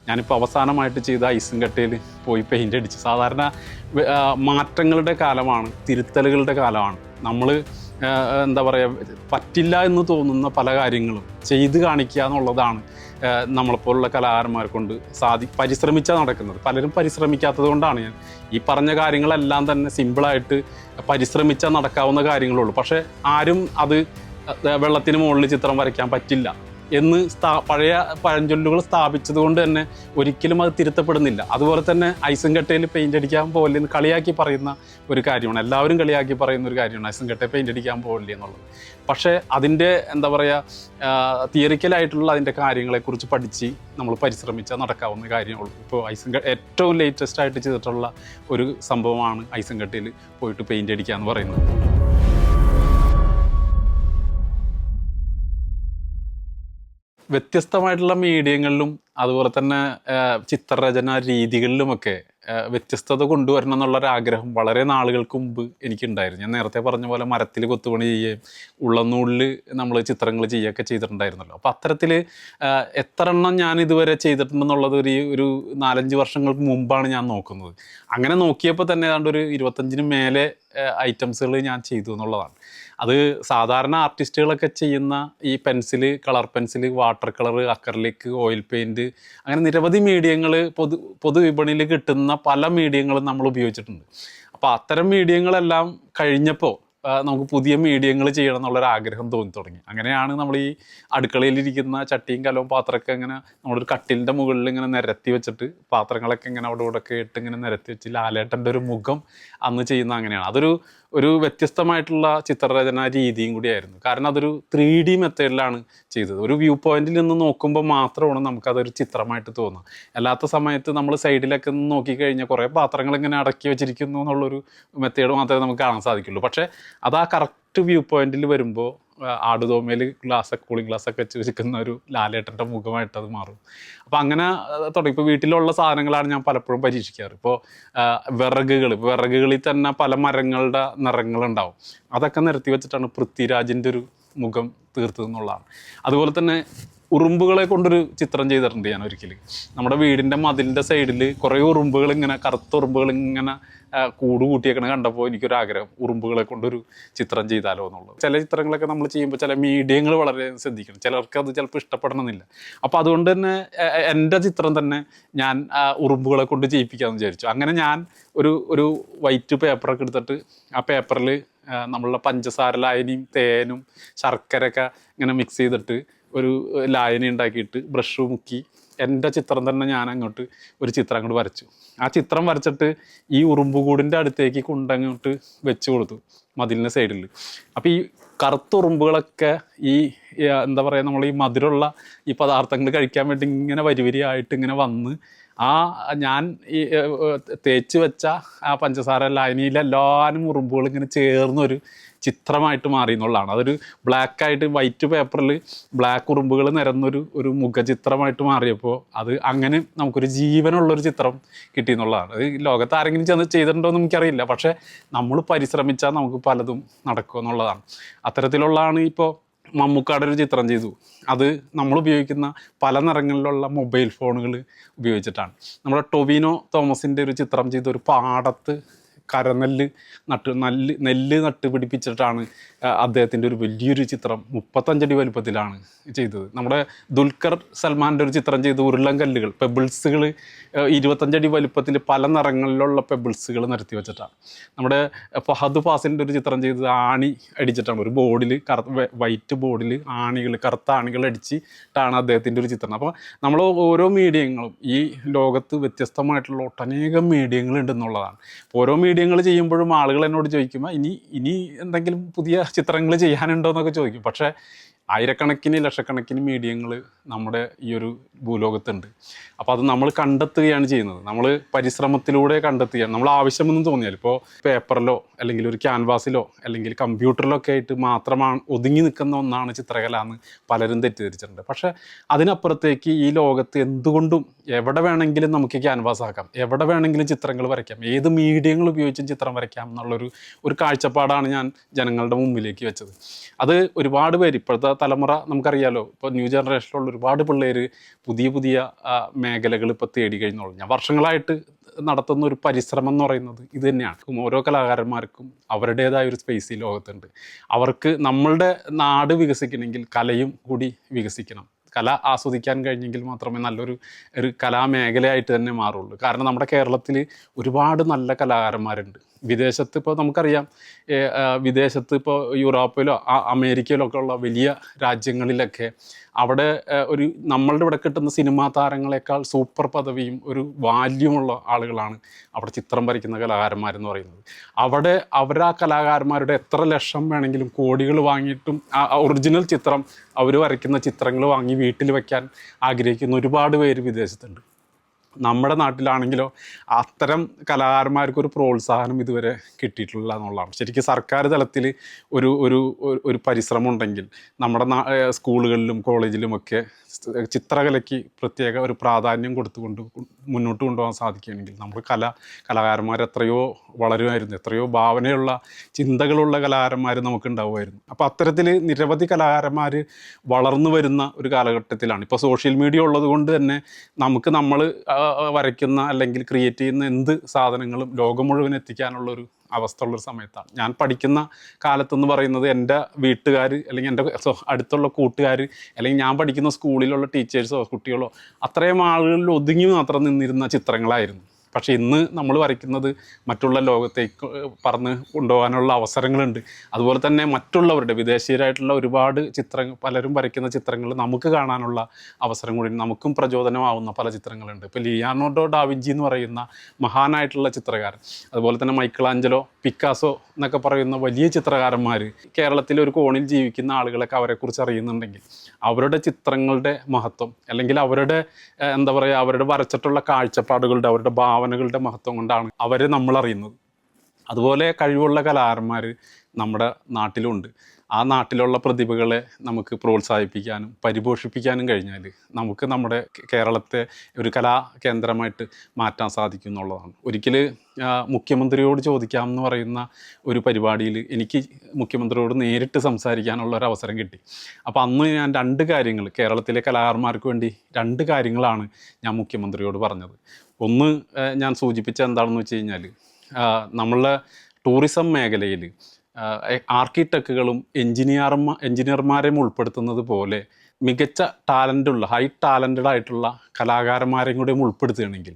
ഞാനിപ്പോൾ അവസാനമായിട്ട് ചെയ്ത ഐസും കട്ടയിൽ പോയി പെയിൻ്റ് അടിച്ച്. സാധാരണ മാറ്റങ്ങളുടെ കാലമാണ്, തിരുത്തലുകളുടെ കാലമാണ്. നമ്മൾ എന്താ പറയുക, പറ്റില്ല എന്ന് തോന്നുന്ന പല കാര്യങ്ങളും ചെയ്ത് കാണിക്കുക എന്നുള്ളതാണ് നമ്മളെപ്പോലുള്ള കലാകാരന്മാരെ കൊണ്ട് പരിശ്രമിച്ചാൽ നടക്കുന്നത്. പലരും പരിശ്രമിക്കാത്തത് കൊണ്ടാണ് ഞാൻ ഈ പറഞ്ഞ കാര്യങ്ങളെല്ലാം തന്നെ സിമ്പിളായിട്ട് പരിശ്രമിച്ചാൽ നടക്കാവുന്ന കാര്യങ്ങളുള്ളൂ. പക്ഷേ ആരും അത് വെള്ളത്തിന് മുകളിൽ ചിത്രം വരയ്ക്കാൻ പറ്റില്ല എന്ന് പഴയ പഴഞ്ചൊല്ലുകൾ സ്ഥാപിച്ചത് കൊണ്ട് തന്നെ ഒരിക്കലും അത് തിരുത്തപ്പെടുന്നില്ല. അതുപോലെ തന്നെ ഐസും കട്ടയിൽ പെയിൻ്റ് അടിക്കാൻ പോകില്ലെന്ന് കളിയാക്കി പറയുന്ന ഒരു കാര്യമാണ്, എല്ലാവരും കളിയാക്കി പറയുന്ന ഒരു കാര്യമാണ് ഐസും കട്ടയിൽ പെയിൻ്റ് അടിക്കാൻ പോകില്ല എന്നുള്ളത്. പക്ഷേ അതിൻ്റെ എന്താ പറയുക, തിയറിക്കലായിട്ടുള്ള അതിൻ്റെ കാര്യങ്ങളെക്കുറിച്ച് പഠിച്ച് നമ്മൾ പരിശ്രമിച്ചാൽ നടക്കാവുന്ന കാര്യങ്ങളുള്ളൂ. ഇപ്പോൾ ഏറ്റവും ലേറ്റസ്റ്റ് ആയിട്ട് ചെയ്തിട്ടുള്ള ഒരു സംഭവമാണ് ഐസും കട്ടയിൽ പോയിട്ട് പെയിൻ്റ് അടിക്കുക എന്ന് പറയുന്നത്. വ്യത്യസ്തമായിട്ടുള്ള മീഡിയങ്ങളിലും അതുപോലെ തന്നെ ചിത്രരചന രീതികളിലുമൊക്കെ വ്യത്യസ്തത കൊണ്ടുവരണം എന്നുള്ളൊരാഗ്രഹം വളരെ നാളുകൾക്ക് മുമ്പ് എനിക്കുണ്ടായിരുന്നു. ഞാൻ നേരത്തെ പറഞ്ഞ പോലെ മരത്തിൽ കൊത്തുപണി ചെയ്യുകയും ഉള്ളനൂലിൽ നമ്മൾ ചിത്രങ്ങൾ ചെയ്യുകയൊക്കെ ചെയ്തിട്ടുണ്ടായിരുന്നല്ലോ. അപ്പോൾ അത്തരത്തിൽ എത്ര എണ്ണം ഞാൻ ഇതുവരെ ചെയ്തിട്ടുണ്ടെന്നുള്ളത് ഒരു 4-5 വർഷങ്ങൾക്ക് മുമ്പാണ് ഞാൻ നോക്കുന്നത്. അങ്ങനെ നോക്കിയപ്പോൾ തന്നെ ഏതാണ്ട് ഒരു 25-ന് മേലെ ഐറ്റംസുകൾ ഞാൻ ചെയ്തു എന്നുള്ളതാണ്. അത് സാധാരണ ആർട്ടിസ്റ്റുകളൊക്കെ ചെയ്യുന്ന ഈ pencil, colour pencil, water colour, acrylic, oil paint, അങ്ങനെ നിരവധി മീഡിയങ്ങൾ പൊതുവിപണിയിൽ കിട്ടുന്ന പല മീഡിയങ്ങളും നമ്മൾ ഉപയോഗിച്ചിട്ടുണ്ട്. അപ്പോൾ അത്തരം മീഡിയങ്ങളെല്ലാം കഴിഞ്ഞപ്പോൾ നമുക്ക് പുതിയ മീഡിയങ്ങൾ ചെയ്യണം എന്നുള്ളൊരാഗ്രഹം തോന്നി തുടങ്ങി. അങ്ങനെയാണ് നമ്മൾ ഈ അടുക്കളയിലിരിക്കുന്ന ചട്ടിയും കലവും പാത്രമൊക്കെ ഇങ്ങനെ നമ്മളൊരു കട്ടിലിൻ്റെ മുകളിൽ ഇങ്ങനെ നിരത്തി വെച്ചിട്ട് പാത്രങ്ങളൊക്കെ ഇങ്ങനെ അവിടെ ഇവിടെ ഒക്കെ ഇട്ട് ഇങ്ങനെ നിരത്തി വെച്ച് ലാലേട്ടൻ്റെ ഒരു മുഖം അന്ന് ചെയ്യുന്ന അങ്ങനെയാണ്. അതൊരു വ്യത്യസ്തമായിട്ടുള്ള ചിത്രരചന രീതിയും കൂടിയായിരുന്നു. കാരണം അതൊരു 3D മെത്തേഡിലാണ് ചെയ്തത്. ഒരു വ്യൂ പോയിന്റിൽ നിന്ന് നോക്കുമ്പോൾ മാത്രമാണ് നമുക്കതൊരു ചിത്രമായിട്ട് തോന്നുക. അല്ലാത്ത സമയത്ത് നമ്മൾ സൈഡിലൊക്കെ നോക്കിക്കഴിഞ്ഞാൽ കുറേ പാത്രങ്ങൾ ഇങ്ങനെ അടക്കി വെച്ചിരിക്കുന്നു എന്നുള്ളൊരു മെത്തേഡ് മാത്രമേ നമുക്ക് കാണാൻ സാധിക്കുള്ളൂ. പക്ഷേ അത് ആ കറക്റ്റ് വ്യൂ പോയിന്റിൽ വരുമ്പോൾ ആടുതോമയിൽ കൂളിംഗ് ഗ്ലാസ്സൊക്കെ വെച്ച് വെച്ചിരിക്കുന്ന ഒരു ലാലേട്ടൻ്റെ മുഖമായിട്ട് അത് മാറും. അപ്പോൾ അങ്ങനെ തുടങ്ങി. ഇപ്പോൾ വീട്ടിലുള്ള സാധനങ്ങളാണ് ഞാൻ പലപ്പോഴും പരീക്ഷിക്കാറ്. ഇപ്പോൾ വിറകുകളിൽ തന്നെ പല മരങ്ങളുടെ നിറങ്ങളുണ്ടാവും. അതൊക്കെ നിരത്തി വെച്ചിട്ടാണ് പൃഥ്വിരാജിൻ്റെ ഒരു മുഖം തീർത്തതെന്നുള്ളതാണ്. അതുപോലെ തന്നെ ഉറുമ്പുകളെ കൊണ്ടൊരു ചിത്രം ചെയ്തിട്ടുണ്ട് ഞാൻ ഒരിക്കൽ. നമ്മുടെ വീടിൻ്റെ മതിലിൻ്റെ സൈഡിൽ കുറേ ഉറുമ്പുകൾ ഇങ്ങനെ, കറുത്ത ഉറുമ്പുകൾ ഇങ്ങനെ കൂട് കൂട്ടിയേക്കണ കണ്ടപ്പോൾ എനിക്കൊരാഗ്രഹം, ഉറുമ്പുകളെ കൊണ്ടൊരു ചിത്രം ചെയ്താലോ എന്നുള്ളത്. ചില ചിത്രങ്ങളൊക്കെ നമ്മൾ ചെയ്യുമ്പോൾ ചില മീഡിയങ്ങൾ വളരെ ശ്രദ്ധിക്കണം, ചിലർക്ക് അത് ചിലപ്പോൾ ഇഷ്ടപ്പെടണമെന്നില്ല. അപ്പോൾ അതുകൊണ്ട് തന്നെ എൻ്റെ ചിത്രം തന്നെ ഞാൻ ഉറുമ്പുകളെ കൊണ്ട് ചെയ്യിപ്പിക്കാമെന്ന് വിചാരിച്ചു. അങ്ങനെ ഞാൻ ഒരു വൈറ്റ് പേപ്പറൊക്കെ എടുത്തിട്ട് ആ പേപ്പറിൽ നമ്മളുടെ പഞ്ചസാര ലായനിയും തേനും ശർക്കരയൊക്കെ ഇങ്ങനെ മിക്സ് ചെയ്തിട്ട് ഒരു ലായനി ഉണ്ടാക്കിയിട്ട് ബ്രഷ് മുക്കി എൻ്റെ ചിത്രം തന്നെ ഞാൻ അങ്ങോട്ട് ഒരു ചിത്രം അങ്ങോട്ട് വരച്ചു. ആ ചിത്രം വരച്ചിട്ട് ഈ ഉറുമ്പുകൂടിൻ്റെ അടുത്തേക്ക് കൊണ്ടങ്ങോട്ട് വെച്ച് കൊടുത്തു മതിലിൻ്റെ സൈഡിൽ. അപ്പോൾ ഈ കറുത്ത ഉറുമ്പുകളൊക്കെ ഈ എന്താ പറയുക, നമ്മൾ ഈ മധുരമുള്ള ഈ പദാർത്ഥങ്ങൾ കഴിക്കാൻ വേണ്ടി ഇങ്ങനെ വരിവരിയായിട്ട് ഇങ്ങനെ വന്ന് ഞാൻ ഈ തേച്ച് വെച്ച ആ പഞ്ചസാര ലായനിയിലെല്ലാവരും ഉറുമ്പുകൾ ഇങ്ങനെ ചേർന്നൊരു ചിത്രമായിട്ട് മാറി എന്നുള്ളതാണ്. അതൊരു ബ്ലാക്കായിട്ട് വൈറ്റ് പേപ്പറിൽ ബ്ലാക്ക് ഉറുമ്പുകൾ നിരന്നൊരു മുഖചിത്രമായിട്ട് മാറിയപ്പോൾ അത് അങ്ങനെ നമുക്കൊരു ജീവനുള്ളൊരു ചിത്രം കിട്ടി എന്നുള്ളതാണ്. അത് ലോകത്ത് ആരെങ്കിലും ചെന്ന് ചെയ്തിട്ടുണ്ടോ എന്ന് എനിക്കറിയില്ല. പക്ഷേ നമ്മൾ പരിശ്രമിച്ചാൽ നമുക്ക് പലതും നടക്കും എന്നുള്ളതാണ്. അത്തരത്തിലുള്ളതാണ് ഇപ്പോൾ മമ്മൂക്കാടെ ഒരു ചിത്രം ചെയ്തു. അത് നമ്മൾ ഉപയോഗിക്കുന്ന പല നിറങ്ങളിലുള്ള മൊബൈൽ ഫോണുകൾ ഉപയോഗിച്ചിട്ടാണ്. നമ്മുടെ ടൊവിനോ തോമസിൻ്റെ ഒരു ചിത്രം ചെയ്ത ഒരു പാടത്ത് കരനെല്ല് നെല്ല് നട്ടുപിടിപ്പിച്ചിട്ടാണ് അദ്ദേഹത്തിൻ്റെ ഒരു വലിയൊരു ചിത്രം 35 അടി വലുപ്പത്തിലാണ് ചെയ്തത്. നമ്മുടെ ദുൽഖർ സൽമാൻ്റെ ഒരു ചിത്രം ചെയ്ത് ഉരുളൻകല്ലുകൾ, പെബിൾസുകൾ 25 അടി വലുപ്പത്തിൽ പല നിറങ്ങളിലുള്ള പെബിൾസുകൾ നിരത്തി വെച്ചിട്ടാണ്. നമ്മുടെ ഫഹദ് ഫാസിലിൻ്റെ ഒരു ചിത്രം ചെയ്ത് ആണി അടിച്ചിട്ടാണ്. ഒരു ബോർഡിൽ വൈറ്റ് ബോർഡിൽ കറുത്ത ആണികൾ അടിച്ചിട്ടാണ് അദ്ദേഹത്തിൻ്റെ ഒരു ചിത്രം. അപ്പോൾ നമ്മൾ ഓരോ മീഡിയങ്ങളും ഈ ലോകത്ത് വ്യത്യസ്തമായിട്ടുള്ള ഒട്ടനേകം മീഡിയങ്ങളുണ്ടെന്നുള്ളതാണ്. ഓരോ മീഡിയങ്ങൾ ചെയ്യുമ്പോഴും ആളുകൾ എന്നോട് ചോദിക്കുമ്പോൾ ഇനി എന്തെങ്കിലും പുതിയ ചിത്രങ്ങൾ ചെയ്യാനുണ്ടോ എന്നൊക്കെ ചോദിക്കും. പക്ഷേ ആയിരക്കണക്കിന് ലക്ഷക്കണക്കിന് മീഡിയങ്ങൾ നമ്മുടെ ഈ ഒരു ഭൂലോകത്തുണ്ട്. അപ്പോൾ അത് നമ്മൾ കണ്ടെത്തുകയാണ് ചെയ്യുന്നത്. നമ്മൾ പരിശ്രമത്തിലൂടെ കണ്ടെത്തുകയാണ്. നമ്മൾ ആവശ്യമെന്ന് തോന്നിയാൽ ഇപ്പോൾ പേപ്പറിലോ അല്ലെങ്കിൽ ഒരു ക്യാൻവാസിലോ അല്ലെങ്കിൽ കമ്പ്യൂട്ടറിലോ ഒക്കെ ആയിട്ട് മാത്രമാണ് ഒതുങ്ങി നിൽക്കുന്ന ഒന്നാണ് ചിത്രകല എന്ന് പലരും തെറ്റിദ്ധരിച്ചിട്ടുണ്ട്. പക്ഷേ അതിനപ്പുറത്തേക്ക് ഈ ലോകത്ത് എന്തുകൊണ്ടും എവിടെ വേണമെങ്കിലും നമുക്ക് ക്യാൻവാസ് ആക്കാം, എവിടെ വേണമെങ്കിലും ചിത്രങ്ങൾ വരയ്ക്കാം, ഏത് മീഡിയങ്ങൾ ഉപയോഗിച്ചും ചിത്രം വരയ്ക്കാം എന്നുള്ളൊരു കാഴ്ചപ്പാടാണ് ഞാൻ ജനങ്ങളുടെ മുമ്പിലേക്ക് വെച്ചത്. അത് ഒരുപാട് പേര് ഇപ്പോഴത്തെ തലമുറ നമുക്കറിയാലോ, ഇപ്പോൾ ന്യൂ ജനറേഷനിലുള്ള ഒരുപാട് പിള്ളേർ പുതിയ പുതിയ മേഖലകൾ ഇപ്പോൾ തേടി കഴിഞ്ഞോളൂ. ഞാൻ വർഷങ്ങളായിട്ട് നടത്തുന്ന ഒരു പരിശ്രമം എന്ന് പറയുന്നത് ഇത് തന്നെയാണ്. ഓരോ കലാകാരന്മാർക്കും അവരുടേതായ ഒരു സ്പേസ് ഈ ലോകത്തുണ്ട്. അവർക്ക് നമ്മളുടെ നാട് വികസിക്കണമെങ്കിൽ കലയും കൂടി വികസിക്കണം. കല ആസ്വദിക്കാൻ കഴിഞ്ഞെങ്കിൽ മാത്രമേ നല്ലൊരു കലാമേഖലയായിട്ട് തന്നെ മാറുള്ളൂ. കാരണം നമ്മുടെ കേരളത്തിൽ ഒരുപാട് നല്ല കലാകാരന്മാരുണ്ട്. വിദേശത്ത് ഇപ്പോൾ നമുക്കറിയാം, വിദേശത്ത് ഇപ്പോൾ യൂറോപ്പിലോ അമേരിക്കയിലോ ഒക്കെ ഉള്ള വലിയ രാജ്യങ്ങളിലൊക്കെ അവിടെ ഒരു നമ്മളുടെ ഇവിടെ കിട്ടുന്ന സിനിമാ താരങ്ങളെക്കാൾ സൂപ്പർ പദവിയും ഒരു വാല്യൂമുള്ള ആളുകളാണ് അവിടെ ചിത്രം വരയ്ക്കുന്ന കലാകാരന്മാരെന്ന് പറയുന്നത്. അവിടെ ആ കലാകാരന്മാരുടെ എത്ര ലക്ഷം വേണമെങ്കിലും കോടികൾ വാങ്ങിയിട്ടും ആ ഒറിജിനൽ ചിത്രം അവർ വരയ്ക്കുന്ന ചിത്രങ്ങൾ വാങ്ങി വീട്ടിൽ വയ്ക്കാൻ ആഗ്രഹിക്കുന്ന ഒരുപാട് പേര് വിദേശത്തുണ്ട്. നമ്മുടെ നാട്ടിലാണെങ്കിലോ അത്തരം കലാകാരന്മാർക്കൊരു പ്രോത്സാഹനം ഇതുവരെ കിട്ടിയിട്ടില്ല എന്നുള്ളതാണ്. ശരിക്കും സർക്കാർ തലത്തിൽ ഒരു പരിശ്രമം ഉണ്ടെങ്കിൽ നമ്മുടെ സ്കൂളുകളിലും കോളേജിലുമൊക്കെ ചിത്രകലയ്ക്ക് പ്രത്യേക ഒരു പ്രാധാന്യം കൊടുത്തുകൊണ്ട് മുന്നോട്ട് കൊണ്ടുപോകാൻ സാധിക്കുകയാണെങ്കിൽ നമുക്ക് കലാകാരന്മാർ എത്രയോ വളരുമായിരുന്നു. എത്രയോ ഭാവനയുള്ള ചിന്തകളുള്ള കലാകാരന്മാർ നമുക്കുണ്ടാവുമായിരുന്നു. അപ്പോൾ അത്തരത്തിൽ നിരവധി കലാകാരന്മാർ വളർന്നു വരുന്ന ഒരു കാലഘട്ടത്തിലാണ്. ഇപ്പോൾ സോഷ്യൽ മീഡിയ ഉള്ളത് കൊണ്ട് തന്നെ നമുക്ക് നമ്മൾ വരയ്ക്കുന്ന അല്ലെങ്കിൽ ക്രിയേറ്റ് ചെയ്യുന്ന എന്ത് സാധനങ്ങളും ലോകം മുഴുവൻ എത്തിക്കാനുള്ളൊരു അവസ്ഥ ഉള്ളൊരു സമയത്താണ്. ഞാൻ പഠിക്കുന്ന കാലത്തെന്ന് പറയുന്നത് എൻ്റെ വീട്ടുകാർ അല്ലെങ്കിൽ എൻ്റെ അടുത്തുള്ള കൂട്ടുകാർ അല്ലെങ്കിൽ ഞാൻ പഠിക്കുന്ന സ്കൂളിലുള്ള ടീച്ചേഴ്സോ കുട്ടികളോ അത്രയും ആളുകളിൽ ഒതുങ്ങി മാത്രം നിന്നിരുന്ന ചിത്രങ്ങളായിരുന്നു. പക്ഷേ ഇന്ന് നമ്മൾ വരയ്ക്കുന്നത് മറ്റുള്ള ലോകത്തേക്ക് പറന്ന് കൊണ്ടുപോകാനുള്ള അവസരങ്ങളുണ്ട്. അതുപോലെ തന്നെ മറ്റുള്ളവരുടെ വിദേശീയരായിട്ടുള്ള ഒരുപാട് പലരും വരയ്ക്കുന്ന ചിത്രങ്ങൾ നമുക്ക് കാണാനുള്ള അവസരം കൂടി, നമുക്കും പ്രചോദനമാവുന്ന പല ചിത്രങ്ങളുണ്ട്. ഇപ്പോൾ ലിയാനാർഡോ ഡാവിഞ്ചി എന്ന് പറയുന്ന മഹാനായിട്ടുള്ള ചിത്രകാരൻ, അതുപോലെ തന്നെ മൈക്കിളാഞ്ചലോ, പിക്കാസോ എന്നൊക്കെ പറയുന്ന വലിയ ചിത്രകാരന്മാർ കേരളത്തിലെ ഒരു കോണിൽ ജീവിക്കുന്ന ആളുകളൊക്കെ അവരെക്കുറിച്ച് അറിയുന്നുണ്ടെങ്കിൽ അവരുടെ ചിത്രങ്ങളുടെ മഹത്വം അല്ലെങ്കിൽ അവരുടെ അവരുടെ വരച്ചിട്ടുള്ള കാഴ്ചപ്പാടുകളുടെ അവരുടെ ഭാവനകളുടെ മഹത്വം കൊണ്ടാണ് അവരെ നമ്മൾ അറിയുന്നത്. അതുപോലെ കഴിവുള്ള കലാകാരന്മാർ നമ്മുടെ നാട്ടിലുണ്ട്. ആ നാട്ടിലുള്ള പ്രതിഭകളെ നമുക്ക് പ്രോത്സാഹിപ്പിക്കാനും പരിപോഷിപ്പിക്കാനും കഴിഞ്ഞാൽ നമുക്ക് നമ്മുടെ കേരളത്തെ ഒരു കലാ കേന്ദ്രമായിട്ട് മാറ്റാൻ സാധിക്കും എന്നുള്ളതാണ്. ഒരിക്കൽ മുഖ്യമന്ത്രിയോട് ചോദിക്കാമെന്ന് പറയുന്ന ഒരു പരിപാടിയിൽ എനിക്ക് മുഖ്യമന്ത്രിയോട് നേരിട്ട് സംസാരിക്കാനുള്ള ഒരു അവസരം കിട്ടി. അപ്പോൾ അന്ന് ഞാൻ 2 കാര്യങ്ങൾ, കേരളത്തിലെ കലാകാരന്മാർക്ക് വേണ്ടി 2 കാര്യങ്ങളാണ് ഞാൻ മുഖ്യമന്ത്രിയോട് പറഞ്ഞത്. ഒന്ന് ഞാൻ സൂചിപ്പിച്ച എന്താണെന്ന് വെച്ച് കഴിഞ്ഞാൽ, നമ്മളുടെ ടൂറിസം മേഖലയിൽ ആർക്കിടെക്റ്റുകളും എൻജിനീയർമാരെയും ഉൾപ്പെടുത്തുന്നത് പോലെ മികച്ച ടാലൻ്റുള്ള ഹൈ ടാലൻറ്റഡ് ആയിട്ടുള്ള കലാകാരന്മാരെയും കൂടെയും ഉൾപ്പെടുത്തുകയാണെങ്കിൽ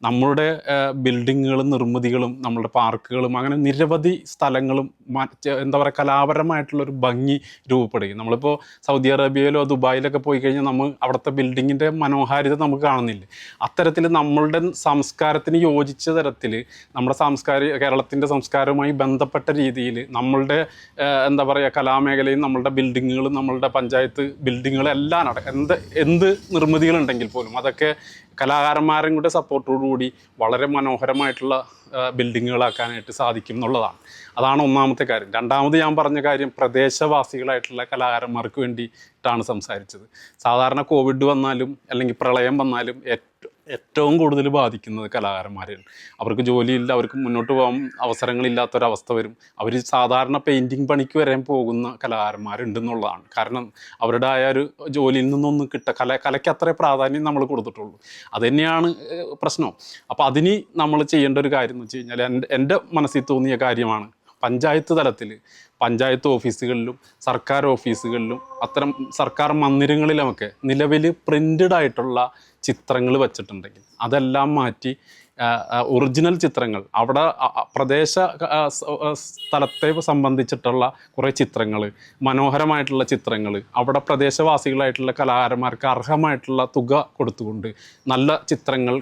നമ്മളുടെ ബിൽഡിങ്ങുകളും നിർമ്മിതികളും നമ്മളുടെ പാർക്കുകളും അങ്ങനെ നിരവധി സ്ഥലങ്ങളും കലാപരമായിട്ടുള്ളൊരു ഭംഗി രൂപപ്പെടുകയും. നമ്മളിപ്പോൾ സൗദി അറേബ്യയിലോ ദുബായിലൊക്കെ പോയി കഴിഞ്ഞാൽ നമ്മൾ അവിടുത്തെ ബിൽഡിങ്ങിൻ്റെ മനോഹാരിത നമുക്ക് കാണുന്നില്ല. അത്തരത്തിൽ നമ്മളുടെ സംസ്കാരത്തിന് യോജിച്ച തരത്തിൽ നമ്മുടെ കേരളത്തിൻ്റെ സംസ്കാരവുമായി ബന്ധപ്പെട്ട രീതിയിൽ നമ്മളുടെ കലാമേഖലയും നമ്മളുടെ ബിൽഡിങ്ങുകളും നമ്മളുടെ പഞ്ചായത്ത് ബിൽഡിങ്ങുകളും എല്ലാം എന്ത് നിർമ്മിതികളുണ്ടെങ്കിൽ പോലും അതൊക്കെ കലാകാരന്മാരും കൂടെ സപ്പോർട്ടോടുകൂടി വളരെ മനോഹരമായിട്ടുള്ള ബിൽഡിങ്ങുകളാക്കാനായിട്ട് സാധിക്കും എന്നുള്ളതാണ്. അതാണ് ഒന്നാമത്തെ കാര്യം. രണ്ടാമത് ഞാൻ പറഞ്ഞ കാര്യം പ്രദേശവാസികളായിട്ടുള്ള കലാകാരന്മാർക്ക് വേണ്ടിയിട്ടാണ് സംസാരിച്ചത്. സാധാരണ കോവിഡ് വന്നാലും അല്ലെങ്കിൽ പ്രളയം വന്നാലും ഏറ്റവും കൂടുതൽ ബാധിക്കുന്നത് കലാകാരന്മാരെയാണ്. അവർക്ക് ജോലിയില്ല, അവർക്ക് മുന്നോട്ട് പോകാൻ അവസരങ്ങളില്ലാത്തൊരവസ്ഥ വരും. അവർ സാധാരണ പെയിൻറ്റിങ് പണിക്ക് വരെ പോകുന്ന കലാകാരന്മാരുണ്ടെന്നുള്ളതാണ്. കാരണം അവരുടെ ആയ ഒരു ജോലിയിൽ നിന്നൊന്നും കലയ്ക്ക് അത്രേ പ്രാധാന്യം നമ്മൾ കൊടുത്തിട്ടുള്ളൂ. അതുതന്നെയാണ് പ്രശ്നം. അപ്പോൾ അതിന് നമ്മൾ ചെയ്യേണ്ട ഒരു കാര്യം എന്ന് വെച്ച് കഴിഞ്ഞാൽ എൻ്റെ മനസ്സിൽ തോന്നിയ കാര്യമാണ്, പഞ്ചായത്ത് തലത്തിൽ പഞ്ചായത്ത് ഓഫീസുകളിലും സർക്കാർ ഓഫീസുകളിലും അത്തരം സർക്കാർ മന്ദിരങ്ങളിലുമൊക്കെ നിലവിൽ പ്രിൻ്റഡ് ആയിട്ടുള്ള ചിത്രങ്ങൾ വച്ചിട്ടുണ്ടെങ്കിൽ അതെല്ലാം മാറ്റി ഒറിജിനൽ ചിത്രങ്ങൾ അവിടെ സ്ഥലത്തെ സംബന്ധിച്ചിട്ടുള്ള കുറേ ചിത്രങ്ങൾ, മനോഹരമായിട്ടുള്ള ചിത്രങ്ങൾ അവിടെ പ്രദേശവാസികളായിട്ടുള്ള കലാകാരന്മാർക്ക് അർഹമായിട്ടുള്ള തുക കൊടുത്തുകൊണ്ട് നല്ല ചിത്രങ്ങൾ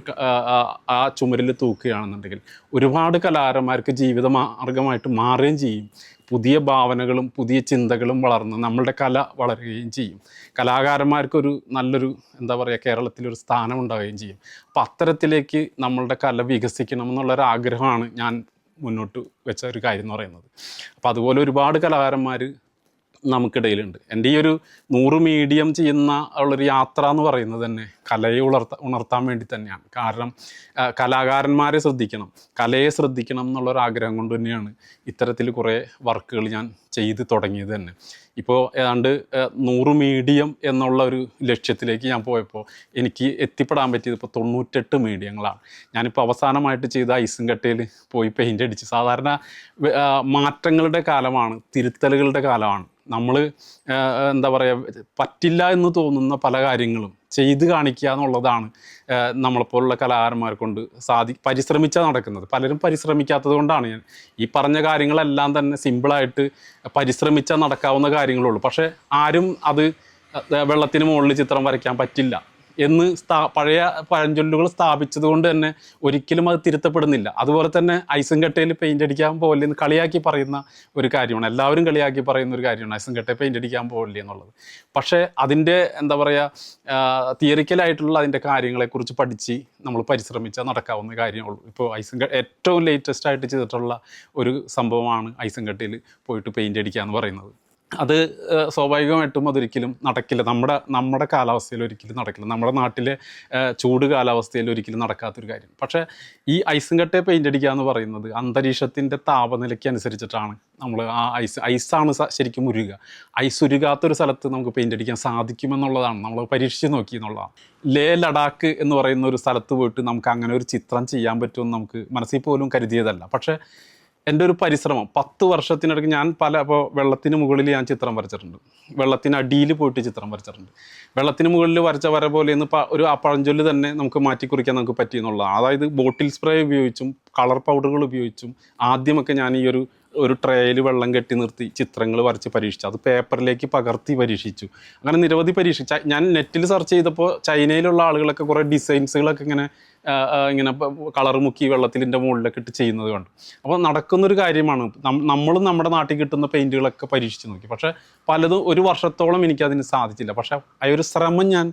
ആ ചുമരിൽ തൂക്കുകയാണെന്നുണ്ടെങ്കിൽ ഒരുപാട് കലാകാരന്മാർക്ക് ജീവിത മാർഗമായിട്ട് മാറുകയും ചെയ്യും. പുതിയ ഭാവനകളും പുതിയ ചിന്തകളും വളർന്ന് നമ്മളുടെ കല വളരുകയും ചെയ്യും. കലാകാരന്മാർക്കൊരു നല്ലൊരു കേരളത്തിലൊരു സ്ഥാനം ഉണ്ടാവുകയും ചെയ്യും. അപ്പോൾ അത്തരത്തിലേക്ക് നമ്മളുടെ കല വികസിക്കണം എന്നുള്ളൊരാഗ്രഹമാണ് ഞാൻ മുന്നോട്ട് വെച്ച ഒരു കാര്യം എന്ന് പറയുന്നത്. അപ്പോൾ അതുപോലെ ഒരുപാട് കലാകാരന്മാർ നമുക്കിടയിലുണ്ട്. എൻ്റെ ഈ ഒരു 100 മീഡിയം ചെയ്യുന്ന ഉള്ളൊരു യാത്ര എന്ന് പറയുന്നത് തന്നെ കലയെ ഉണർത്താൻ വേണ്ടി തന്നെയാണ്. കാരണം കലാകാരന്മാരെ ശ്രദ്ധിക്കണം, കലയെ ശ്രദ്ധിക്കണം എന്നുള്ളൊരാഗ്രഹം കൊണ്ട് തന്നെയാണ് ഇത്തരത്തിൽ കുറേ വർക്കുകൾ ഞാൻ ചെയ്ത് തുടങ്ങിയത് തന്നെ. ഇപ്പോൾ ഏതാണ്ട് 100 മീഡിയം എന്നുള്ള ഒരു ലക്ഷ്യത്തിലേക്ക് ഞാൻ പോയപ്പോൾ എനിക്ക് എത്തിപ്പെടാൻ പറ്റിയത് ഇപ്പോൾ 98 മീഡിയങ്ങളാണ്. ഞാനിപ്പോൾ അവസാനമായിട്ട് ചെയ്ത ഐസും കട്ടയിൽ പോയി പെയിൻ്റ് അടിച്ച്. സാധാരണ മാറ്റങ്ങളുടെ കാലമാണ്, തിരുത്തലുകളുടെ കാലമാണ്. നമ്മൾ എന്താ പറയുക, പറ്റില്ല എന്ന് തോന്നുന്ന പല കാര്യങ്ങളും ചെയ്ത് കാണിക്കുക എന്നുള്ളതാണ് നമ്മളെപ്പോലുള്ള കലാകാരന്മാരെ കൊണ്ട് പരിശ്രമിച്ചാൽ നടക്കുന്നത്. പലരും പരിശ്രമിക്കാത്തത് കൊണ്ടാണ് ഞാൻ ഈ പറഞ്ഞ കാര്യങ്ങളെല്ലാം തന്നെ സിമ്പിളായിട്ട് പരിശ്രമിച്ചാൽ നടക്കാവുന്ന കാര്യങ്ങളുള്ളൂ. പക്ഷേ ആരും അത് വെള്ളത്തിന് മുകളിൽ ചിത്രം വരയ്ക്കാൻ പറ്റില്ല എന്ന് പഴയ പഴഞ്ചൊല്ലുകൾ സ്ഥാപിച്ചത് കൊണ്ട് തന്നെ ഒരിക്കലും അത് തിരുത്തപ്പെടുന്നില്ല. അതുപോലെ തന്നെ ഐസും കട്ടയിൽ പെയിൻ്റ് അടിക്കാൻ പോകില്ല എന്ന് കളിയാക്കി പറയുന്ന ഒരു കാര്യമാണ്, എല്ലാവരും കളിയാക്കി പറയുന്ന ഒരു കാര്യമാണ് ഐസും കട്ടയിൽ പെയിൻ്റ് അടിക്കാൻ പോകില്ല എന്നുള്ളത്. പക്ഷേ അതിൻ്റെ എന്താ പറയുക, തിയറിക്കലായിട്ടുള്ള അതിൻ്റെ കാര്യങ്ങളെക്കുറിച്ച് പഠിച്ച് നമ്മൾ പരിശ്രമിച്ചാൽ നടക്കാവുന്ന കാര്യമുള്ളൂ. ഇപ്പോൾ ഏറ്റവും ലേറ്റസ്റ്റ് ആയിട്ട് ചെയ്തിട്ടുള്ള ഒരു സംഭവമാണ് ഐസും കട്ടയിൽ പോയിട്ട് പെയിൻ്റ് അടിക്കുക എന്ന് പറയുന്നത്. അത് സ്വാഭാവികമായിട്ടും അതൊരിക്കലും നടക്കില്ല, നമ്മുടെ കാലാവസ്ഥയിൽ ഒരിക്കലും നടക്കില്ല, നമ്മുടെ നാട്ടിലെ ചൂട് കാലാവസ്ഥയിൽ ഒരിക്കലും നടക്കാത്തൊരു കാര്യം. പക്ഷേ ഈ ഐസും കട്ടയെ പെയിൻ്റ് അടിക്കുക എന്ന് പറയുന്നത് അന്തരീക്ഷത്തിൻ്റെ താപനിലയ്ക്ക് അനുസരിച്ചിട്ടാണ് നമ്മൾ ആ ഐസാണ് ശരിക്കും ഉരുകുക. ഐസ് ഉരുകാത്തൊരു സ്ഥലത്ത് നമുക്ക് പെയിൻ്റ് അടിക്കാൻ സാധിക്കുമെന്നുള്ളതാണ് നമ്മൾ പരീക്ഷിച്ച് നോക്കി എന്നുള്ളതാണ്. ലഡാക്ക് എന്ന് പറയുന്ന ഒരു സ്ഥലത്ത് പോയിട്ട് നമുക്ക് അങ്ങനെ ഒരു ചിത്രം ചെയ്യാൻ പറ്റുമെന്ന് നമുക്ക് മനസ്സിൽ പോലും കരുതിയതല്ല. പക്ഷേ എൻ്റെ ഒരു പരിശ്രമം 10 വർഷത്തിനിടയ്ക്ക് ഞാൻ ഇപ്പോൾ വെള്ളത്തിന് മുകളിൽ ഞാൻ ചിത്രം വരച്ചിട്ടുണ്ട്, വെള്ളത്തിനടിയിൽ പോയിട്ട് ചിത്രം വരച്ചിട്ടുണ്ട്. വെള്ളത്തിന് മുകളിൽ വരച്ച വര പോലെ ഒന്ന് ഒരു ആ പഴഞ്ചൊല്ല് തന്നെ നമുക്ക് മാറ്റിക്കുറിക്കാൻ നമുക്ക് പറ്റിയെന്നുള്ളതാണ്. അതായത് ബോട്ടിൽ സ്പ്രേ ഉപയോഗിച്ചും കളർ പൗഡറുകൾ ഉപയോഗിച്ചും ആദ്യമൊക്കെ ഞാൻ ഈ ഒരു ട്രേയിൽ വെള്ളം കെട്ടി നിർത്തി ചിത്രങ്ങൾ വരച്ച് പരീക്ഷിച്ചു. അത് പേപ്പറിലേക്ക് പകർത്തി പരീക്ഷിച്ചു. അങ്ങനെ നിരവധി ഞാൻ നെറ്റിൽ സെർച്ച് ചെയ്തപ്പോൾ ചൈനയിലുള്ള ആളുകളൊക്കെ കുറേ ഡിസൈൻസുകളൊക്കെ ഇങ്ങനെ കളർ മുക്കി വെള്ളത്തിൻ്റെ മുകളിലൊക്കെ ഇട്ട് ചെയ്യുന്നത് കണ്ടു. അപ്പോൾ നടക്കുന്നൊരു കാര്യമാണ്. നമ്മളും നമ്മുടെ നാട്ടിൽ കിട്ടുന്ന പെയിൻറ്റുകളൊക്കെ പരീക്ഷിച്ച് നോക്കി. പക്ഷേ പലതും ഒരു വർഷത്തോളം എനിക്കതിന് സാധിച്ചില്ല. പക്ഷേ ആ ഒരു ശ്രമം ഞാൻ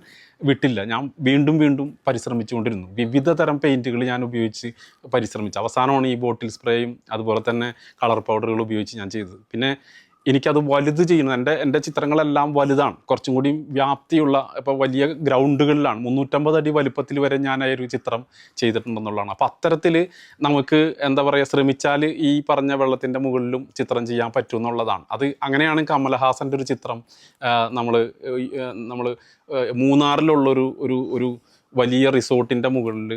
വിട്ടില്ല. ഞാൻ വീണ്ടും പരിശ്രമിച്ചുകൊണ്ടിരുന്നു. വിവിധ തരം പെയിൻറ്റുകൾ ഞാൻ ഉപയോഗിച്ച് പരിശ്രമിച്ചു. അവസാനമാണ് ഈ ബോട്ടിൽ സ്പ്രേയും അതുപോലെ തന്നെ കളർ പൗഡറുകൾ ഉപയോഗിച്ച് ഞാൻ ചെയ്തത്. പിന്നെ എനിക്കത് വലുത് ചെയ്യണം. എൻ്റെ ചിത്രങ്ങളെല്ലാം വലുതാണ്, കുറച്ചും കൂടി വ്യാപ്തിയുള്ള, ഇപ്പോൾ വലിയ ഗ്രൗണ്ടുകളിലാണ്. 350 അടി വലുപ്പത്തിൽ വരെ ഞാൻ ആ ഒരു ചിത്രം ചെയ്തിട്ടുണ്ടെന്നുള്ളതാണ്. അപ്പോൾ അത്തരത്തിൽ നമുക്ക് എന്താ പറയുക, ശ്രമിച്ചാൽ ഈ പറഞ്ഞ വെള്ളത്തിൻ്റെ മുകളിലും ചിത്രം ചെയ്യാൻ പറ്റും എന്നുള്ളതാണ്. അത് അങ്ങനെയാണ് കമലഹാസൻ്റെ ഒരു ചിത്രം നമ്മൾ മൂന്നാറിലുള്ളൊരു വലിയ റിസോർട്ടിൻ്റെ മുകളിൽ,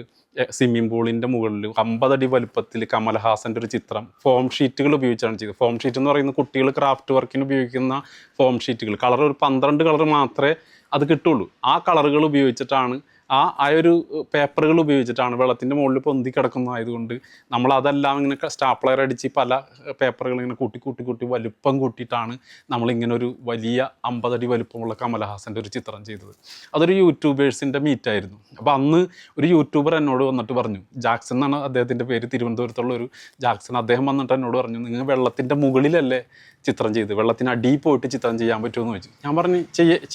സ്വിമ്മിംഗ് പൂളിൻ്റെ മുകളിൽ 50 അടി വലുപ്പത്തിൽ കമലഹാസൻ്റെ ഒരു ചിത്രം ഫോം ഷീറ്റുകൾ ഉപയോഗിച്ചാണ് ചെയ്തത്. ഫോം ഷീറ്റ് എന്ന് പറയുന്നത് കുട്ടികൾ ക്രാഫ്റ്റ് വർക്കിന് ഉപയോഗിക്കുന്ന ഫോം ഷീറ്റുകൾ. കളർ ഒരു 12 കളർ മാത്രമേ അത് കിട്ടുള്ളൂ. ആ കളറുകൾ ഉപയോഗിച്ചിട്ടാണ്, ആ ഒരു പേപ്പറുകൾ ഉപയോഗിച്ചിട്ടാണ് വെള്ളത്തിൻ്റെ മുകളിൽ പൊന്തി കിടക്കുന്നതായതുകൊണ്ട് നമ്മളതെല്ലാം ഇങ്ങനെ സ്റ്റാപ്ലർ അടിച്ച് പല പേപ്പറുകൾ ഇങ്ങനെ കൂട്ടി വലുപ്പം കൂട്ടിയിട്ടാണ് നമ്മളിങ്ങനെ ഒരു വലിയ 50 അടി വലുപ്പമുള്ള കമലഹാസൻ്റെ ഒരു ചിത്രം ചെയ്തത്. അതൊരു യൂട്യൂബേഴ്സിൻ്റെ മീറ്റായിരുന്നു. അപ്പോൾ അന്ന് ഒരു യൂട്യൂബർ എന്നോട് വന്നിട്ട് പറഞ്ഞു, ജാക്സൺ എന്നാണ് അദ്ദേഹത്തിൻ്റെ പേര്, തിരുവനന്തപുരത്തുള്ള ഒരു ജാക്സൺ. അദ്ദേഹം വന്നിട്ട് എന്നോട് പറഞ്ഞു, നിങ്ങൾ വെള്ളത്തിൻ്റെ മുകളിലല്ലേ ചിത്രം ചെയ്ത്, വെള്ളത്തിനടിയിൽ പോയിട്ട് ചിത്രം ചെയ്യാൻ പറ്റുമെന്ന് ചോദിച്ചു. ഞാൻ പറഞ്ഞു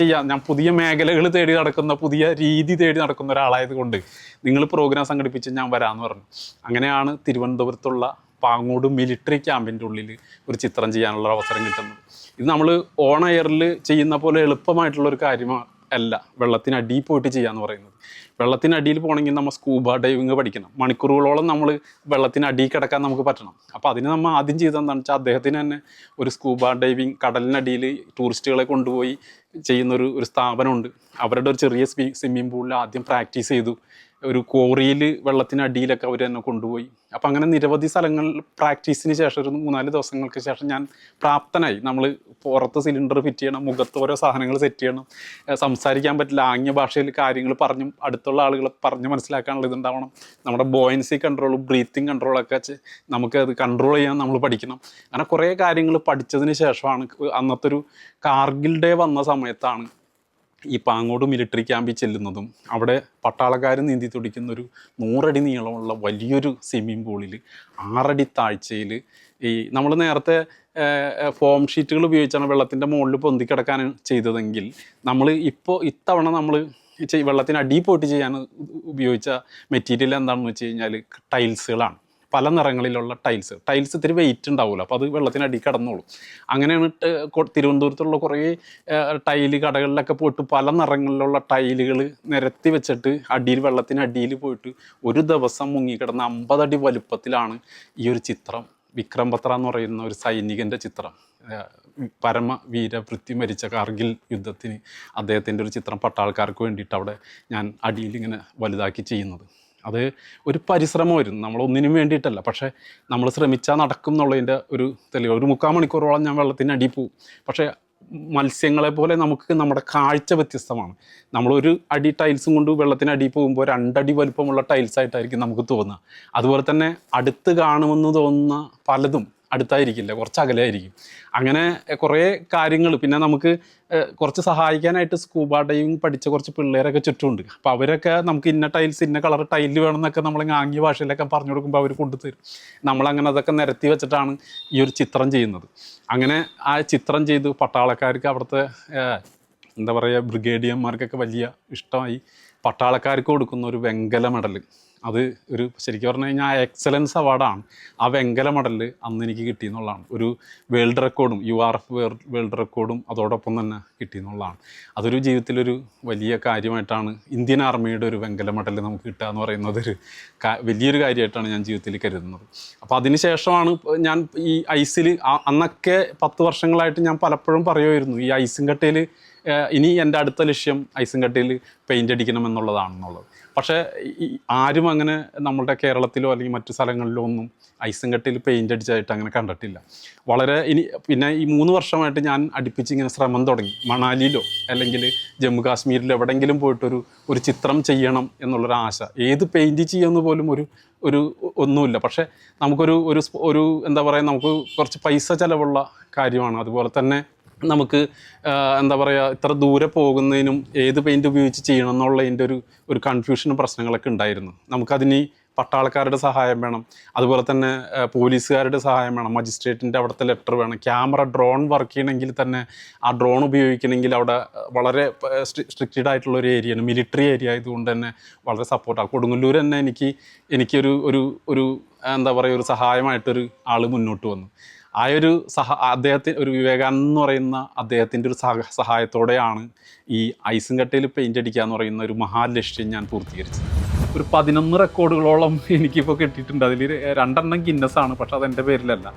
ചെയ്യാം. ഞാൻ പുതിയ മേഖലകൾ തേടി നടക്കുന്ന, പുതിയ രീതി തേടി നടക്കുന്ന ഒരാളായത് കൊണ്ട് നിങ്ങൾ പ്രോഗ്രാം സംഘടിപ്പിച്ച് ഞാൻ വരാമെന്ന് പറഞ്ഞു. അങ്ങനെയാണ് തിരുവനന്തപുരത്തുള്ള പാങ്ങോട് മിലിറ്ററി ക്യാമ്പിൻ്റെ ഉള്ളിൽ ഒരു ചിത്രം ചെയ്യാനുള്ള അവസരം കിട്ടുന്നത്. ഇത് നമ്മൾ ഓൺ എയറിൽ ചെയ്യുന്ന പോലെ എളുപ്പമായിട്ടുള്ളൊരു കാര്യമല്ല വെള്ളത്തിനടിയിൽ പോയിട്ട് ചെയ്യാന്ന് പറയുന്നത്. വെള്ളത്തിനടിയിൽ പോകണമെങ്കിൽ നമ്മൾ സ്കൂബ ഡൈവിങ് പഠിക്കണം. മണിക്കൂറുകളോളം നമ്മൾ വെള്ളത്തിനടിയിൽ കിടക്കാൻ നമുക്ക് പറ്റണം. അപ്പോൾ അതിന് നമ്മൾ ആദ്യം ചെയ്തതെന്താണെന്ന് വെച്ചാൽ, അദ്ദേഹത്തിന് തന്നെ ഒരു സ്കൂബ ഡൈവിങ് കടലിനടിയിൽ ടൂറിസ്റ്റുകളെ കൊണ്ടുപോയി ചെയ്യുന്നൊരു സ്ഥാപനമുണ്ട്. അവരുടെ ഒരു ചെറിയ സ്വിമ്മിംഗ് പൂളിൽ ആദ്യം പ്രാക്ടീസ് ചെയ്തു. ഒരു കോറിയിൽ വെള്ളത്തിനടിയിലൊക്കെ അവർ എന്നെ കൊണ്ടുപോയി. അപ്പോൾ അങ്ങനെ നിരവധി സ്ഥലങ്ങളിൽ പ്രാക്ടീസിന് ശേഷം ഒരു 3-4 ദിവസങ്ങൾക്ക് ശേഷം ഞാൻ പ്രാപ്തനായി. നമ്മൾ പുറത്ത് സിലിണ്ടർ ഫിറ്റ് ചെയ്യണം, മുഖത്ത് ഓരോ സാധനങ്ങൾ സെറ്റ് ചെയ്യണം, സംസാരിക്കാൻ പറ്റില്ല, ആംഗ്യ ഭാഷയിൽ കാര്യങ്ങൾ പറഞ്ഞും അടുത്തുള്ള ആളുകളെ പറഞ്ഞ് മനസ്സിലാക്കാനുള്ള ഇതുണ്ടാവണം. നമ്മുടെ ബോയൻസി കൺട്രോളും ബ്രീത്തിങ് കൺട്രോളൊക്കെ നമുക്കത് കൺട്രോൾ ചെയ്യാൻ നമ്മൾ പഠിക്കണം. അങ്ങനെ കുറേ കാര്യങ്ങൾ പഠിച്ചതിന് ശേഷമാണ് അന്നത്തെ ഒരു കാർഗിൽ ഡേ വന്ന സമയത്താണ് ഈ പാങ്ങോട് മിലിറ്ററി ക്യാമ്പിൽ ചെല്ലുന്നതും അവിടെ പട്ടാളക്കാർ നീന്തി തുടിക്കുന്നൊരു 100 അടി നീളമുള്ള വലിയൊരു സ്വിമ്മിംഗ് പൂളിൽ 6 അടി താഴ്ചയിൽ ഈ നമ്മൾ നേരത്തെ ഫോം ഷീറ്റുകൾ ഉപയോഗിച്ചാണ് വെള്ളത്തിൻ്റെ മുകളിൽ പൊന്തിക്കിടക്കാൻ ചെയ്തതെങ്കിൽ, ഇത്തവണ നമ്മൾ വെള്ളത്തിനടിയിൽ പോയിട്ട് ചെയ്യാൻ ഉപയോഗിച്ച മെറ്റീരിയൽ എന്താണെന്ന് വെച്ച് കഴിഞ്ഞാൽ ടൈൽസുകളാണ്. പല നിറങ്ങളിലുള്ള ടൈൽസ് ഇത്തിരി വെയിറ്റ് ഉണ്ടാവില്ല, അപ്പോൾ അത് വെള്ളത്തിനടി കടന്നോളും. അങ്ങനെയാണ് തിരുവനന്തപുരത്തുള്ള കുറേ ടൈല് കടകളിലൊക്കെ പോയിട്ട് പല നിറങ്ങളിലുള്ള ടൈലുകൾ നിരത്തി വെച്ചിട്ട് വെള്ളത്തിനടിയിൽ പോയിട്ട് ഒരു ദിവസം മുങ്ങിക്കിടന്ന 50 അടി വലുപ്പത്തിലാണ് ഈ ഒരു ചിത്രം. വിക്രം ബത്ര എന്ന് പറയുന്ന ഒരു സൈനികൻ്റെ ചിത്രം, പരമവീരവൃത്തി മരിച്ച കാർഗിൽ യുദ്ധത്തിന് അദ്ദേഹത്തിൻ്റെ ഒരു ചിത്രം പട്ടാൾക്കാർക്ക് വേണ്ടിയിട്ട് അവിടെ ഞാൻ അടിയിൽ ഇങ്ങനെ വലുതാക്കി ചെയ്യുന്നത്. അത് ഒരു പരിശ്രമമായിരുന്നു, നമ്മളൊന്നിനും വേണ്ടിയിട്ടല്ല, പക്ഷേ നമ്മൾ ശ്രമിച്ചാൽ നടക്കും എന്നുള്ളതിൻ്റെ ഒരു തെളിവ്. ഒരു 3/4 മണിക്കൂറോളം ഞാൻ വെള്ളത്തിനടി പോവും. പക്ഷേ മത്സ്യങ്ങളെ പോലെ നമുക്ക് നമ്മുടെ കാഴ്ച വ്യത്യസ്തമാണ്. നമ്മളൊരു അടി ടൈൽസും കൊണ്ട് വെള്ളത്തിനടി പോകുമ്പോൾ 2 അടി വലുപ്പമുള്ള ടൈൽസായിട്ടായിരിക്കും നമുക്ക് തോന്നുക. അതുപോലെ തന്നെ അടുത്ത് കാണുമെന്ന് തോന്നുന്ന പലതും അടുത്തായിരിക്കില്ല, കുറച്ച് അകലെയായിരിക്കും. അങ്ങനെ കുറേ കാര്യങ്ങൾ. പിന്നെ നമുക്ക് കുറച്ച് സഹായിക്കാനായിട്ട് സ്കൂബ ഡൈവിങ് പഠിച്ച കുറച്ച് പിള്ളേരൊക്കെ ചുറ്റുമുണ്ട്. അപ്പോൾ അവരൊക്കെ നമുക്ക് ഇന്ന ടൈൽസ് ഇന്ന കളർ ടൈല് വേണമെന്നൊക്കെ നമ്മൾ ആംഗ്യ ഭാഷയിലൊക്കെ പറഞ്ഞു കൊടുക്കുമ്പോൾ അവർ കൊണ്ടുതരും. നമ്മളങ്ങനെ അതൊക്കെ നിരത്തി വെച്ചിട്ടാണ് ഈ ഒരു ചിത്രം ചെയ്യുന്നത്. അങ്ങനെ ആ ചിത്രം ചെയ്ത് പട്ടാളക്കാർക്ക് അവിടുത്തെ എന്താ പറയുക ബ്രിഗേഡിയന്മാർക്കൊക്കെ വലിയ ഇഷ്ടമായി. പട്ടാളക്കാർക്ക് കൊടുക്കുന്ന ഒരു വെങ്കല മെഡൽ, അത് ഒരു ശരിക്കും പറഞ്ഞു കഴിഞ്ഞാൽ എക്സലൻസ് അവാർഡാണ്. ആ വെങ്കല മെഡൽ അന്ന് എനിക്ക് കിട്ടിയെന്നുള്ളതാണ്. ഒരു വേൾഡ് റെക്കോർഡും URF വേൾഡ് റെക്കോർഡും അതോടൊപ്പം തന്നെ കിട്ടിയെന്നുള്ളതാണ്. അതൊരു ജീവിതത്തിലൊരു വലിയ കാര്യമായിട്ടാണ്. ഇന്ത്യൻ ആർമിയുടെ ഒരു വെങ്കല മെഡൽ നമുക്ക് കിട്ടുക എന്ന് പറയുന്നത് വലിയൊരു കാര്യമായിട്ടാണ് ഞാൻ ജീവിതത്തിൽ കരുതുന്നത്. അപ്പോൾ അതിന് ശേഷമാണ് ഞാൻ ഈ ഐസിൽ, അന്നൊക്കെ 10 വർഷങ്ങളായിട്ട് ഞാൻ പലപ്പോഴും പറയുമായിരുന്നു ഈ ഐസും കട്ടയിൽ ഇനി എൻ്റെ അടുത്ത ലക്ഷ്യം ഐസും കട്ടയിൽ പെയിൻ്റ് അടിക്കണം എന്നുള്ളതാണെന്നുള്ളത്. പക്ഷേ ആരും അങ്ങനെ നമ്മുടെ കേരളത്തിലോ അല്ലെങ്കിൽ മറ്റു സ്ഥലങ്ങളിലോ ഒന്നും ഐസും കട്ടയിൽ പെയിൻ്റ് അടിച്ചായിട്ട് അങ്ങനെ കണ്ടിട്ടില്ല. പിന്നെ ഈ 3 വർഷമായിട്ട് ഞാൻ അടുപ്പിച്ച് ഇങ്ങനെ ശ്രമം തുടങ്ങി. മണാലിയിലോ അല്ലെങ്കിൽ ജമ്മു കാശ്മീരിലോ എവിടെയെങ്കിലും പോയിട്ടൊരു ചിത്രം ചെയ്യണം എന്നുള്ളൊരു ആശ. ഏത് പെയിൻറ്റ് ചെയ്യുമെന്ന് പോലും ഒരു ഒന്നുമില്ല. പക്ഷേ നമുക്കൊരു എന്താ പറയുക, നമുക്ക് കുറച്ച് പൈസ ചിലവുള്ള കാര്യമാണ്. അതുപോലെ തന്നെ നമുക്ക് എന്താ പറയുക, ഇത്ര ദൂരെ പോകുന്നതിനും ഏത് പെയിൻറ്റ് ഉപയോഗിച്ച് ചെയ്യണം എന്നുള്ളതിൻ്റെ ഒരു കൺഫ്യൂഷനും പ്രശ്നങ്ങളൊക്കെ ഉണ്ടായിരുന്നു. നമുക്കതിന് പട്ടാളക്കാരുടെ സഹായം വേണം, അതുപോലെ തന്നെ പോലീസുകാരുടെ സഹായം വേണം, മജിസ്ട്രേറ്റിൻ്റെ അവിടുത്തെ ലെറ്റർ വേണം, ഡ്രോൺ വർക്ക് ചെയ്യണമെങ്കിൽ തന്നെ ആ ഡ്രോൺ ഉപയോഗിക്കണമെങ്കിൽ അവിടെ വളരെ സ്ട്രിക്റ്റഡ് ആയിട്ടുള്ള ഒരു ഏരിയയാണ്, മിലിറ്ററി ഏരിയ ആയതുകൊണ്ട് തന്നെ വളരെ സപ്പോർട്ടാണ്. കൊടുങ്ങല്ലൂർ തന്നെ ഒരു എന്താ പറയുക, ഒരു സഹായമായിട്ടൊരു ആൾ മുന്നോട്ട് വന്നു. ആ ഒരു അദ്ദേഹത്തിന് ഒരു വിവേകാനന്ദൻ എന്ന് പറയുന്ന അദ്ദേഹത്തിൻ്റെ ഒരു സഹായത്തോടെയാണ് ഈ ഐസും കട്ടയിൽ പെയിൻ്റ് അടിക്കുക എന്ന് പറയുന്ന ഒരു മഹാലക്ഷ്യം ഞാൻ പൂർത്തീകരിച്ചത്. ഒരു 11 റെക്കോർഡുകളോളം എനിക്കിപ്പോൾ കിട്ടിയിട്ടുണ്ട്. അതിൽ 2 ഗിന്നസാണ്, പക്ഷെ അതെൻ്റെ പേരിലല്ല.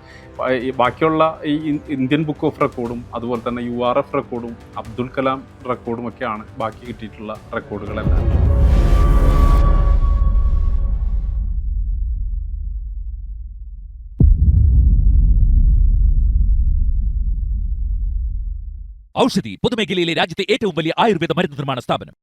ബാക്കിയുള്ള ഈ ഇന്ത്യൻ ബുക്ക് ഓഫ് റെക്കോർഡും അതുപോലെ തന്നെ URF റെക്കോർഡും അബ്ദുൽ കലാം റെക്കോർഡും ഒക്കെയാണ് ബാക്കി കിട്ടിയിട്ടുള്ള റെക്കോർഡുകളെല്ലാം. ഔഷധി പൊതുമേഖലയിലെ രാജ്യത്തെ ഏറ്റവും വലിയ ആയുർവേദ മരുന്ന് നിർമ്മാണ സ്ഥാപനം.